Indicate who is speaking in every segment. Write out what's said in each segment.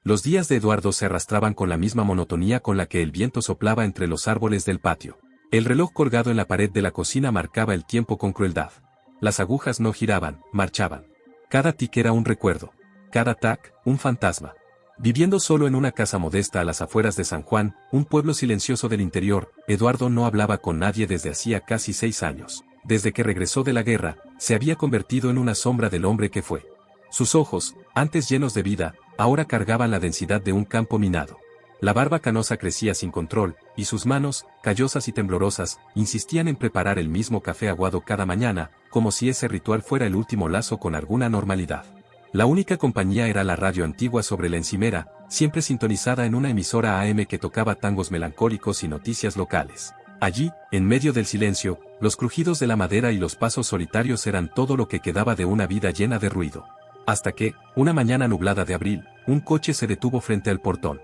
Speaker 1: Los días de Eduardo se arrastraban con la misma monotonía con la que el viento soplaba entre los árboles del patio. El reloj colgado en la pared de la cocina marcaba el tiempo con crueldad. Las agujas no giraban, marchaban. Cada tic era un recuerdo. Cada tac, un fantasma. Viviendo solo en una casa modesta a las afueras de San Juan, un pueblo silencioso del interior, Eduardo no hablaba con nadie desde hacía casi 6 años. Desde que regresó de la guerra, se había convertido en una sombra del hombre que fue. Sus ojos, antes llenos de vida, ahora cargaban la densidad de un campo minado. La barba canosa crecía sin control, y sus manos, callosas y temblorosas, insistían en preparar el mismo café aguado cada mañana, como si ese ritual fuera el último lazo con alguna normalidad. La única compañía era la radio antigua sobre la encimera, siempre sintonizada en una emisora AM que tocaba tangos melancólicos y noticias locales. Allí, en medio del silencio, los crujidos de la madera y los pasos solitarios eran todo lo que quedaba de una vida llena de ruido. Hasta que, una mañana nublada de abril, un coche se detuvo frente al portón.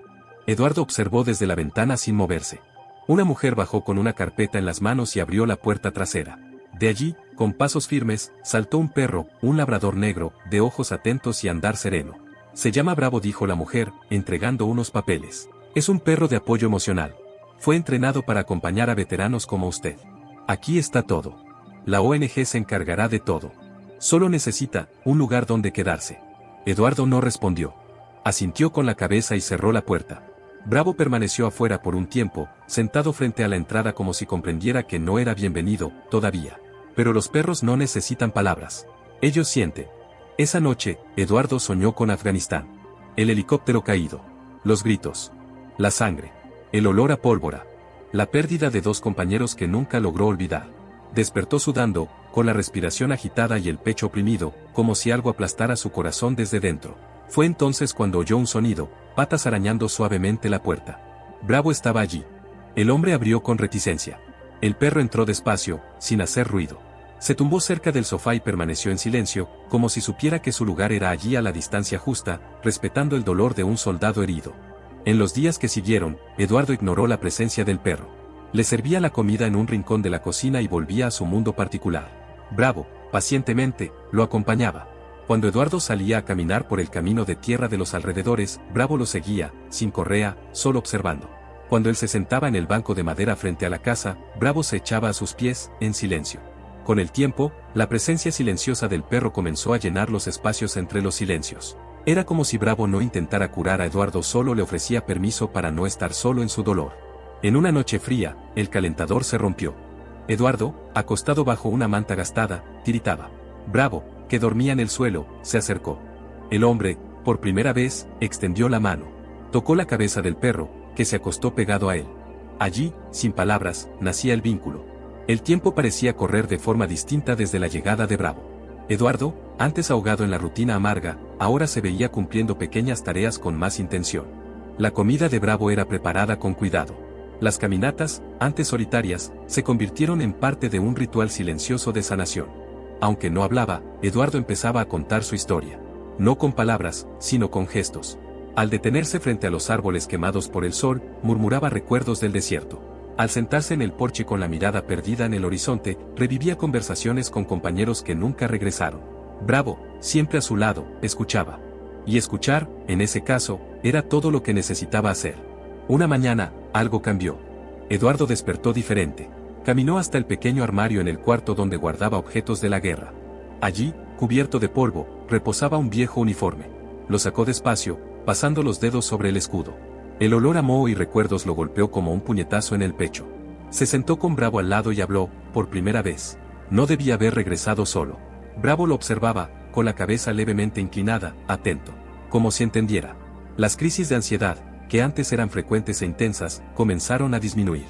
Speaker 1: Eduardo observó desde la ventana sin moverse. Una mujer bajó con una carpeta en las manos y abrió la puerta trasera. De allí, con pasos firmes, saltó un perro, un labrador negro, de ojos atentos y andar sereno. Se llama Bravo, dijo la mujer, entregando unos papeles. Es un perro de apoyo emocional. Fue entrenado para acompañar a veteranos como usted. Aquí está todo. La ONG se encargará de todo. Solo necesita un lugar donde quedarse. Eduardo no respondió. Asintió con la cabeza y cerró la puerta. Bravo permaneció afuera por un tiempo, sentado frente a la entrada como si comprendiera que no era bienvenido, todavía. Pero los perros no necesitan palabras. Ellos sienten. Esa noche, Eduardo soñó con Afganistán. El helicóptero caído. Los gritos. La sangre. El olor a pólvora. La pérdida de 2 compañeros que nunca logró olvidar. Despertó sudando, con la respiración agitada y el pecho oprimido, como si algo aplastara su corazón desde dentro. Fue entonces cuando oyó un sonido, patas arañando suavemente la puerta. Bravo estaba allí. El hombre abrió con reticencia. El perro entró despacio, sin hacer ruido. Se tumbó cerca del sofá y permaneció en silencio, como si supiera que su lugar era allí a la distancia justa, respetando el dolor de un soldado herido. En los días que siguieron, Eduardo ignoró la presencia del perro. Le servía la comida en un rincón de la cocina y volvía a su mundo particular. Bravo, pacientemente, lo acompañaba. Cuando Eduardo salía a caminar por el camino de tierra de los alrededores, Bravo lo seguía, sin correa, solo observando. Cuando él se sentaba en el banco de madera frente a la casa, Bravo se echaba a sus pies, en silencio. Con el tiempo, la presencia silenciosa del perro comenzó a llenar los espacios entre los silencios. Era como si Bravo no intentara curar a Eduardo, solo le ofrecía permiso para no estar solo en su dolor. En una noche fría, el calentador se rompió. Eduardo, acostado bajo una manta gastada, tiritaba. Bravo, que dormía en el suelo, se acercó. El hombre, por primera vez, extendió la mano. Tocó la cabeza del perro, que se acostó pegado a él. Allí, sin palabras, nacía el vínculo. El tiempo parecía correr de forma distinta desde la llegada de Bravo. Eduardo, antes ahogado en la rutina amarga, ahora se veía cumpliendo pequeñas tareas con más intención. La comida de Bravo era preparada con cuidado. Las caminatas, antes solitarias, se convirtieron en parte de un ritual silencioso de sanación. Aunque no hablaba, Eduardo empezaba a contar su historia. No con palabras, sino con gestos. Al detenerse frente a los árboles quemados por el sol, murmuraba recuerdos del desierto. Al sentarse en el porche con la mirada perdida en el horizonte, revivía conversaciones con compañeros que nunca regresaron. Bravo, siempre a su lado, escuchaba. Y escuchar, en ese caso, era todo lo que necesitaba hacer. Una mañana, algo cambió. Eduardo despertó diferente. Caminó hasta el pequeño armario en el cuarto donde guardaba objetos de la guerra. Allí, cubierto de polvo, reposaba un viejo uniforme. Lo sacó despacio, pasando los dedos sobre el escudo. El olor a moho y recuerdos lo golpeó como un puñetazo en el pecho. Se sentó con Bravo al lado y habló, por primera vez. No debía haber regresado solo. Bravo lo observaba, con la cabeza levemente inclinada, atento. Como si entendiera. Las crisis de ansiedad, que antes eran frecuentes e intensas, comenzaron a disminuir.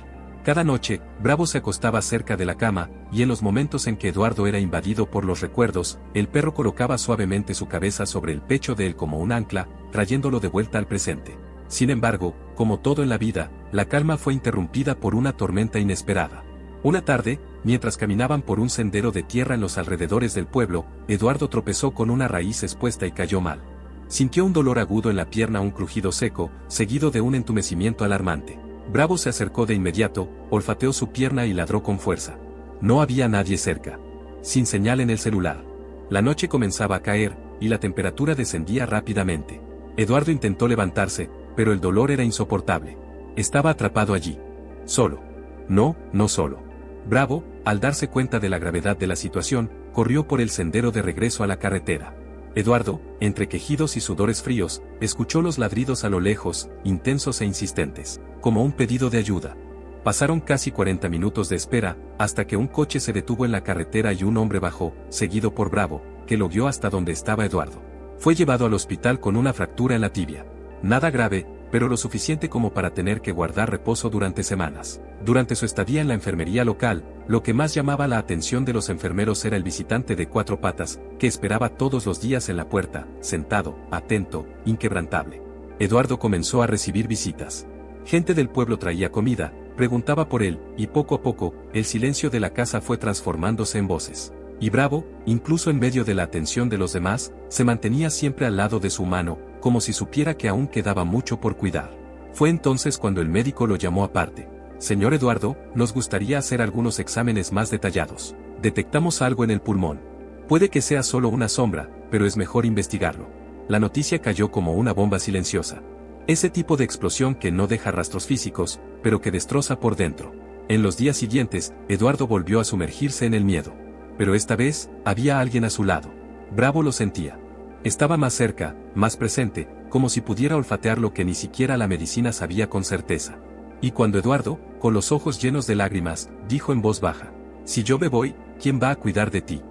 Speaker 1: Cada noche, Bravo se acostaba cerca de la cama, y en los momentos en que Eduardo era invadido por los recuerdos, el perro colocaba suavemente su cabeza sobre el pecho de él como un ancla, trayéndolo de vuelta al presente. Sin embargo, como todo en la vida, la calma fue interrumpida por una tormenta inesperada. Una tarde, mientras caminaban por un sendero de tierra en los alrededores del pueblo, Eduardo tropezó con una raíz expuesta y cayó mal. Sintió un dolor agudo en la pierna, un crujido seco, seguido de un entumecimiento alarmante. Bravo se acercó de inmediato, olfateó su pierna y ladró con fuerza. No había nadie cerca. Sin señal en el celular. La noche comenzaba a caer, y la temperatura descendía rápidamente. Eduardo intentó levantarse, pero el dolor era insoportable. Estaba atrapado allí. Solo. No, no solo. Bravo, al darse cuenta de la gravedad de la situación, corrió por el sendero de regreso a la carretera. Eduardo, entre quejidos y sudores fríos, escuchó los ladridos a lo lejos, intensos e insistentes, como un pedido de ayuda. Pasaron casi 40 minutos de espera, hasta que un coche se detuvo en la carretera y un hombre bajó, seguido por Bravo, que lo guió hasta donde estaba Eduardo. Fue llevado al hospital con una fractura en la tibia. Nada grave, pero lo suficiente como para tener que guardar reposo durante semanas. Durante su estadía en la enfermería local, lo que más llamaba la atención de los enfermeros era el visitante de 4 patas, que esperaba todos los días en la puerta, sentado, atento, inquebrantable. Eduardo comenzó a recibir visitas. Gente del pueblo traía comida, preguntaba por él, y poco a poco, el silencio de la casa fue transformándose en voces. Y Bravo, incluso en medio de la atención de los demás, se mantenía siempre al lado de su mano, como si supiera que aún quedaba mucho por cuidar. Fue entonces cuando el médico lo llamó aparte. Señor Eduardo, nos gustaría hacer algunos exámenes más detallados. Detectamos algo en el pulmón. Puede que sea solo una sombra, pero es mejor investigarlo. La noticia cayó como una bomba silenciosa. Ese tipo de explosión que no deja rastros físicos, pero que destroza por dentro. En los días siguientes, Eduardo volvió a sumergirse en el miedo. Pero esta vez, había alguien a su lado. Bravo lo sentía. Estaba más cerca, más presente, como si pudiera olfatear lo que ni siquiera la medicina sabía con certeza. Y cuando Eduardo, con los ojos llenos de lágrimas, dijo en voz baja: si yo me voy, ¿quién va a cuidar de ti?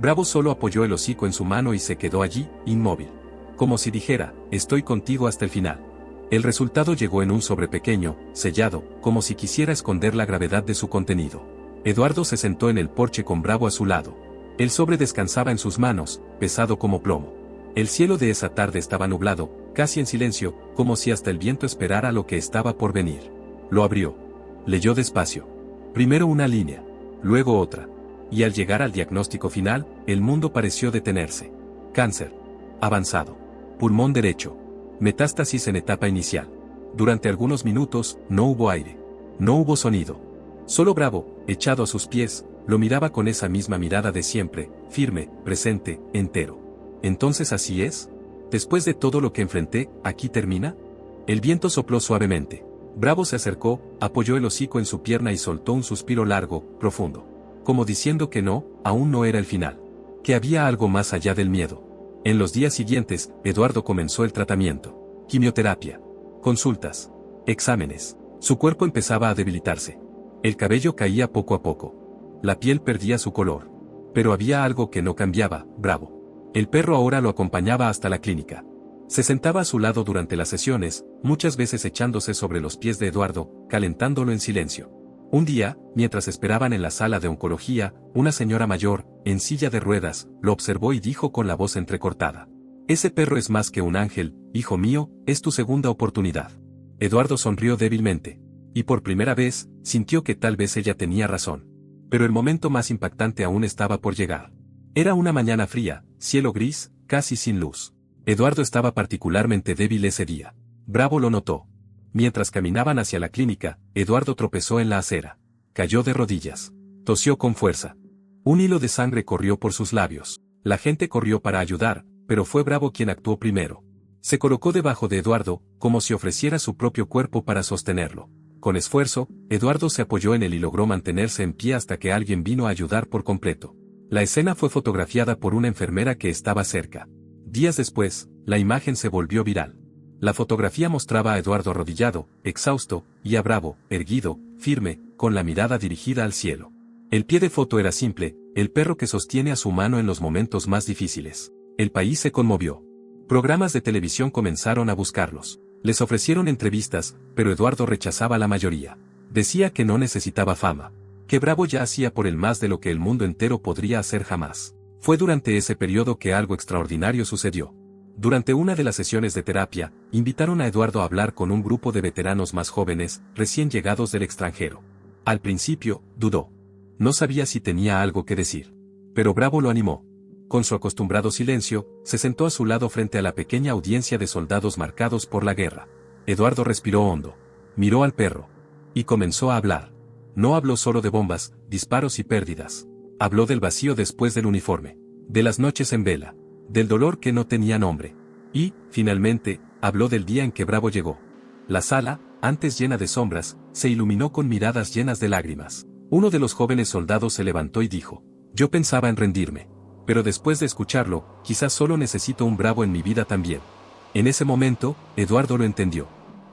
Speaker 1: Bravo solo apoyó el hocico en su mano y se quedó allí, inmóvil. Como si dijera: estoy contigo hasta el final. El resultado llegó en un sobre pequeño, sellado, como si quisiera esconder la gravedad de su contenido. Eduardo se sentó en el porche con Bravo a su lado. El sobre descansaba en sus manos, pesado como plomo. El cielo de esa tarde estaba nublado, casi en silencio, como si hasta el viento esperara lo que estaba por venir. Lo abrió. Leyó despacio. Primero una línea, luego otra. Y al llegar al diagnóstico final, el mundo pareció detenerse. Cáncer. Avanzado. Pulmón derecho. Metástasis en etapa inicial. Durante algunos minutos, no hubo aire. No hubo sonido. Solo Bravo, echado a sus pies, lo miraba con esa misma mirada de siempre, firme, presente, entero. ¿Entonces así es? ¿Después de todo lo que enfrenté, aquí termina? El viento sopló suavemente. Bravo se acercó, apoyó el hocico en su pierna y soltó un suspiro largo, profundo. Como diciendo que no, aún no era el final. Que había algo más allá del miedo. En los días siguientes, Eduardo comenzó el tratamiento. Quimioterapia. Consultas. Exámenes. Su cuerpo empezaba a debilitarse. El cabello caía poco a poco. La piel perdía su color. Pero había algo que no cambiaba: Bravo. El perro ahora lo acompañaba hasta la clínica. Se sentaba a su lado durante las sesiones, muchas veces echándose sobre los pies de Eduardo, calentándolo en silencio. Un día, mientras esperaban en la sala de oncología, una señora mayor, en silla de ruedas, lo observó y dijo con la voz entrecortada: ese perro es más que un ángel, hijo mío, es tu segunda oportunidad. Eduardo sonrió débilmente. Y por primera vez, sintió que tal vez ella tenía razón. Pero el momento más impactante aún estaba por llegar. Era una mañana fría, cielo gris, casi sin luz. Eduardo estaba particularmente débil ese día. Bravo lo notó. Mientras caminaban hacia la clínica, Eduardo tropezó en la acera. Cayó de rodillas. Tosió con fuerza. Un hilo de sangre corrió por sus labios. La gente corrió para ayudar, pero fue Bravo quien actuó primero. Se colocó debajo de Eduardo, como si ofreciera su propio cuerpo para sostenerlo. Con esfuerzo, Eduardo se apoyó en él y logró mantenerse en pie hasta que alguien vino a ayudar por completo. La escena fue fotografiada por una enfermera que estaba cerca. Días después, la imagen se volvió viral. La fotografía mostraba a Eduardo arrodillado, exhausto, y a Bravo, erguido, firme, con la mirada dirigida al cielo. El pie de foto era simple: el perro que sostiene a su mano en los momentos más difíciles. El país se conmovió. Programas de televisión comenzaron a buscarlos. Les ofrecieron entrevistas, pero Eduardo rechazaba la mayoría. Decía que no necesitaba fama. Que Bravo ya hacía por él más de lo que el mundo entero podría hacer jamás. Fue durante ese periodo que algo extraordinario sucedió. Durante una de las sesiones de terapia, invitaron a Eduardo a hablar con un grupo de veteranos más jóvenes, recién llegados del extranjero. Al principio, dudó. No sabía si tenía algo que decir. Pero Bravo lo animó. Con su acostumbrado silencio, se sentó a su lado frente a la pequeña audiencia de soldados marcados por la guerra. Eduardo respiró hondo. Miró al perro. Y comenzó a hablar. No habló solo de bombas, disparos y pérdidas. Habló del vacío después del uniforme. De las noches en vela. Del dolor que no tenía nombre. Y, finalmente, Habló del día en que Bravo llegó. La sala, antes llena de sombras, se iluminó con miradas llenas de lágrimas. Uno de los jóvenes soldados se levantó y dijo: yo pensaba en rendirme. Pero después de escucharlo, quizás solo necesito un Bravo en mi vida también. En ese momento, Eduardo lo entendió.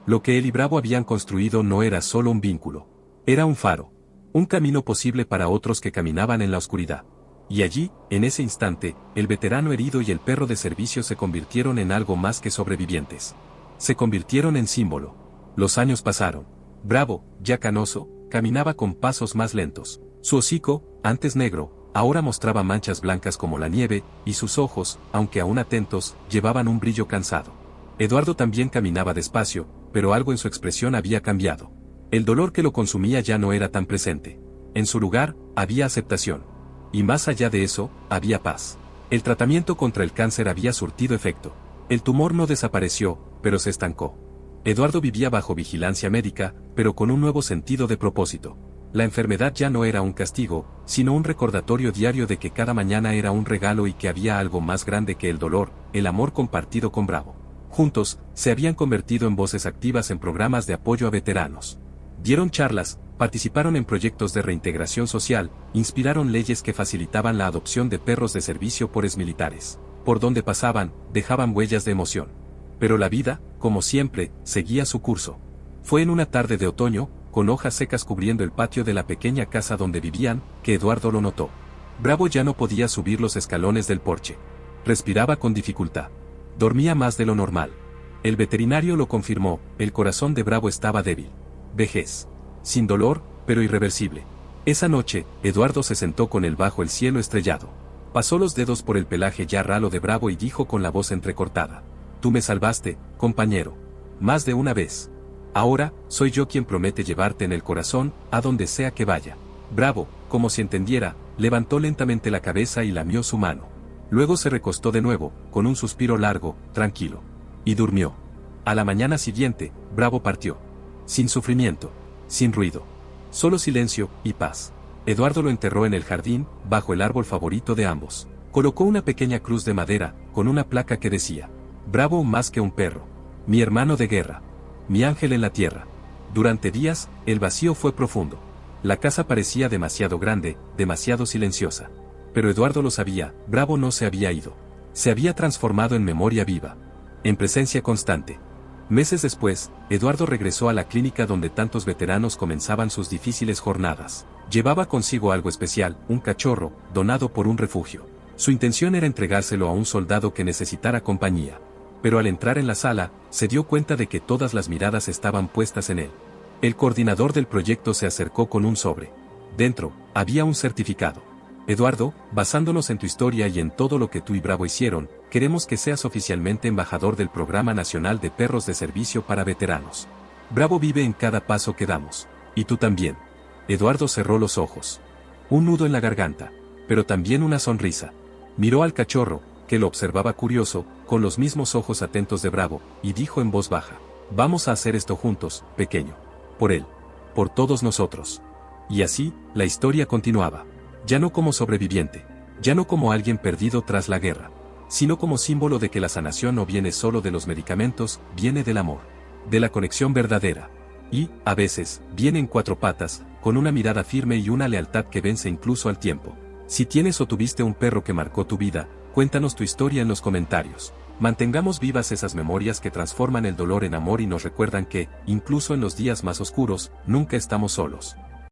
Speaker 1: Lo que él y Bravo habían construido no era solo un vínculo. Era un faro. Un camino posible para otros que caminaban en la oscuridad. Y allí, en ese instante, el veterano herido y el perro de servicio se convirtieron en algo más que sobrevivientes. Se convirtieron en símbolo. Los años pasaron. Bravo, ya canoso, caminaba con pasos más lentos. Su hocico, antes negro, ahora mostraba manchas blancas como la nieve, y sus ojos, aunque aún atentos, llevaban un brillo cansado. Eduardo también caminaba despacio, pero algo en su expresión había cambiado. El dolor que lo consumía ya no era tan presente. En su lugar, había aceptación. Y más allá de eso, había paz. El tratamiento contra el cáncer había surtido efecto. El tumor no desapareció, pero se estancó. Eduardo vivía bajo vigilancia médica, pero con un nuevo sentido de propósito. La enfermedad ya no era un castigo, sino un recordatorio diario de que cada mañana era un regalo y que había algo más grande que el dolor, el amor compartido con Bravo. Juntos, se habían convertido en voces activas en programas de apoyo a veteranos. Dieron charlas, participaron en proyectos de reintegración social, inspiraron leyes que facilitaban la adopción de perros de servicio por exmilitares. Por donde pasaban, dejaban huellas de emoción. Pero la vida, como siempre, seguía su curso. Fue en una tarde de otoño, con hojas secas cubriendo el patio de la pequeña casa donde vivían, que Eduardo lo notó. Bravo ya no podía subir los escalones del porche. Respiraba con dificultad. Dormía más de lo normal. El veterinario lo confirmó, el corazón de Bravo estaba débil. Vejez. Sin dolor, pero irreversible. Esa noche, Eduardo se sentó con él bajo el cielo estrellado. Pasó los dedos por el pelaje ya ralo de Bravo y dijo con la voz entrecortada: tú me salvaste, compañero. Más de una vez. Ahora, soy yo quien promete llevarte en el corazón, a donde sea que vaya. Bravo, como si entendiera, levantó lentamente la cabeza y lamió su mano. Luego se recostó de nuevo, con un suspiro largo, tranquilo. Y durmió. A la mañana siguiente, Bravo partió. Sin sufrimiento. Sin ruido. Solo silencio y paz. Eduardo lo enterró en el jardín, bajo el árbol favorito de ambos. Colocó una pequeña cruz de madera, con una placa que decía: Bravo más que un perro. Mi hermano de guerra. Mi ángel en la tierra. Durante días, el vacío fue profundo. La casa parecía demasiado grande, demasiado silenciosa. Pero Eduardo lo sabía, Bravo no se había ido. Se había transformado en memoria viva. En presencia constante. Meses después, Eduardo regresó a la clínica donde tantos veteranos comenzaban sus difíciles jornadas. Llevaba consigo algo especial, un cachorro, donado por un refugio. Su intención era entregárselo a un soldado que necesitara compañía. Pero al entrar en la sala, se dio cuenta de que todas las miradas estaban puestas en él. El coordinador del proyecto se acercó con un sobre. Dentro, había un certificado. Eduardo, basándonos en tu historia y en todo lo que tú y Bravo hicieron, queremos que seas oficialmente embajador del Programa Nacional de Perros de Servicio para Veteranos. Bravo vive en cada paso que damos. Y tú también. Eduardo cerró los ojos. Un nudo en la garganta, pero también una sonrisa. Miró al cachorro, que lo observaba curioso, con los mismos ojos atentos de Bravo, y dijo en voz baja: vamos a hacer esto juntos, pequeño. Por él. Por todos nosotros. Y así, la historia continuaba. Ya no como sobreviviente. Ya no como alguien perdido tras la guerra. Sino como símbolo de que la sanación no viene solo de los medicamentos, viene del amor. De la conexión verdadera. Y, a veces, viene en cuatro patas, con una mirada firme y una lealtad que vence incluso al tiempo. Si tienes o tuviste un perro que marcó tu vida, cuéntanos tu historia en los comentarios. Mantengamos vivas esas memorias que transforman el dolor en amor y nos recuerdan que, incluso en los días más oscuros, nunca estamos solos.